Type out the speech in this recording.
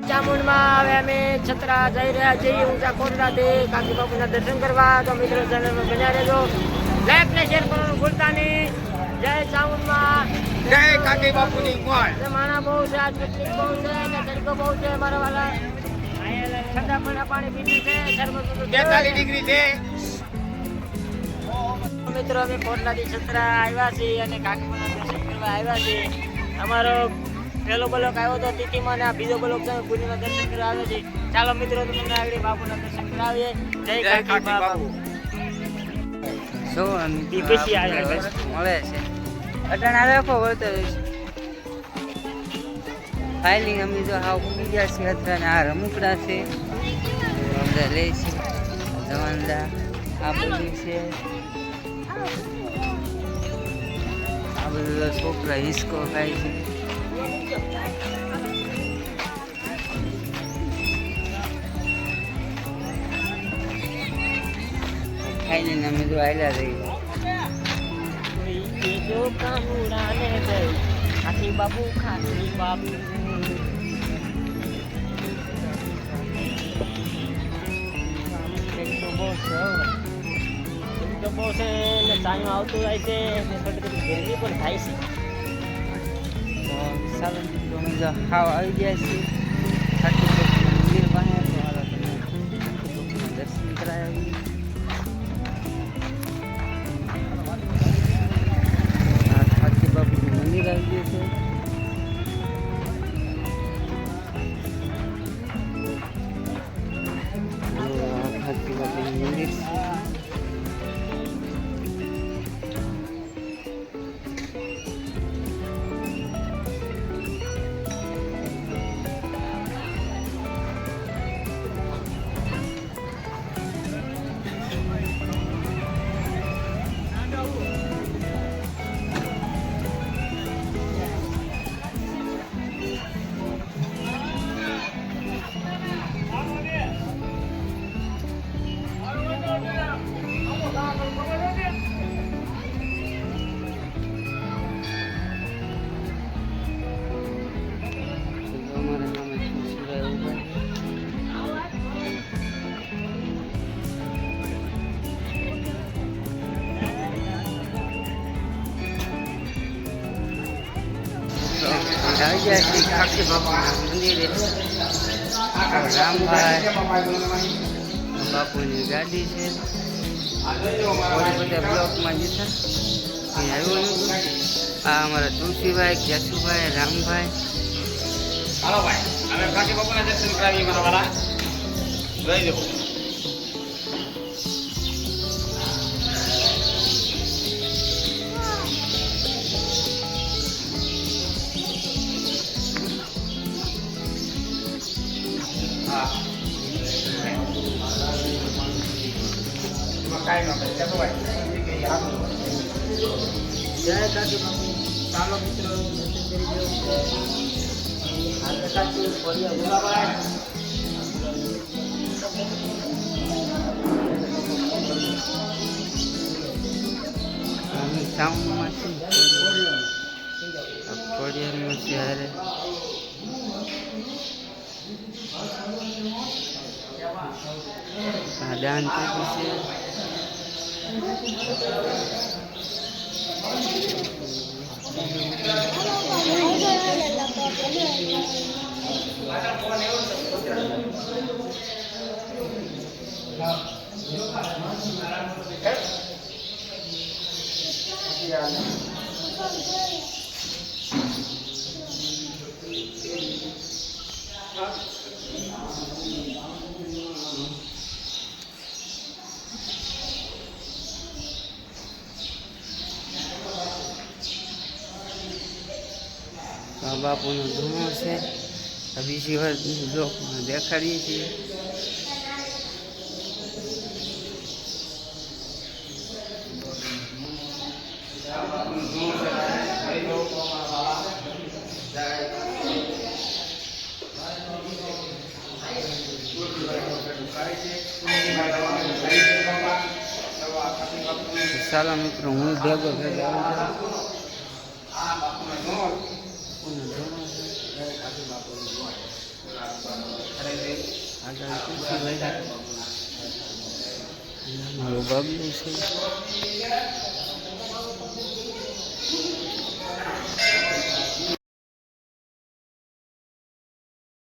ચામુંડમાં હવે અમે છત્રા જઈ રહ્યા છીએ ઊંચા કોટડાથી કાકી બાપુના દર્શન કરવા. તો મિત્રો ચેનલમાં બન્યા રહેજો, લાઈક ને શેર કરવાનું ભૂલતા નહીં. જય ચામુંડમાં, જય કાકી બાપુની મોજ. માણા બહુ છે, આજ તકલીફ બહુ છે અને તડકો બહુ છે. મારા વાલા ઠંડા ઠંડા પાણી પીધું છે, 42 ડિગ્રી છે. મિત્રો અમે કોટડાથી છત્રા આવ્યા છીએ અને કાકીમાના દર્શન કરવા આવ્યા છીએ. અમારો પહેલો બ્લોક આવ્યો હતો તિથિમાં અને આ બીજો બ્લોક છે પુરીના દર્શન કરવા આવ્યો છે. ચાલો મિત્રો તમને આગળ બાપુના દર્શન કરાવીએ. જય કાકી બાપુ. શું પછી આવ્યા મળે છે અટણ આવે આખો વળતો રહીશ. ફાઇલિંગ અમે જો હાવ પૂરી ગયા છે અત્યારે. આ રમકડા છે બધા લે છે જવાનદા. આ બધું છે, આ બધું છોકરા હિસકો ખાય છે. ખાઈને અમે જો આયલા રહી. જો કાનુડાને ગઈ ખાકી બાપુ, ખાકી બાપુ. બહુ છે ને ચાયું આવતું જાય છે ને થોડી થોડી ગરમી પણ થાય છે. તો ચાલો મિત્રો અમે જો હાવ આવી ગયા છીએ ખાકી બાપુના મંદિર પાસે. તો હાલો તમે ખાકી બાપુના દર્શન કરાવી. આ ખાકી બાપુનું મંદિર આવી ગયું છે. ખાકી બાપુનું મંદિર છે. આવી ગયા છીએ ખાકી બાપુના મંદિરે. રામભાઈ બાપુની ગાડી છે. બધા બ્લોકમાં જતા આવ્યું નતું. આ અમારા તુલસીભાઈ, કેશુભાઈ, રામભાઈ. હાલો ભાઈ, અમે કાકી બાપુના દર્શન કરાવીએ મારા વાલા. જોઈ દેવો. જય કાકી બાપુ. ચાલો મિત્રો દર્શન કરી દો. હાલ કાકી ફોડિયા બોલાવાય. અમે સાઉન્ડમાં છે કોડિયામાં છે. હારે આ દાન પેટી છે. બાપુનો ધૂણો છે. બીજી વાર બ્લોકમાં દેખાડીએ છીએ. ચાલો મિત્રો હું ભેગો ભેગો આવી જાઉં. આગળ તુલસીભાઈ મારું બાબલું છે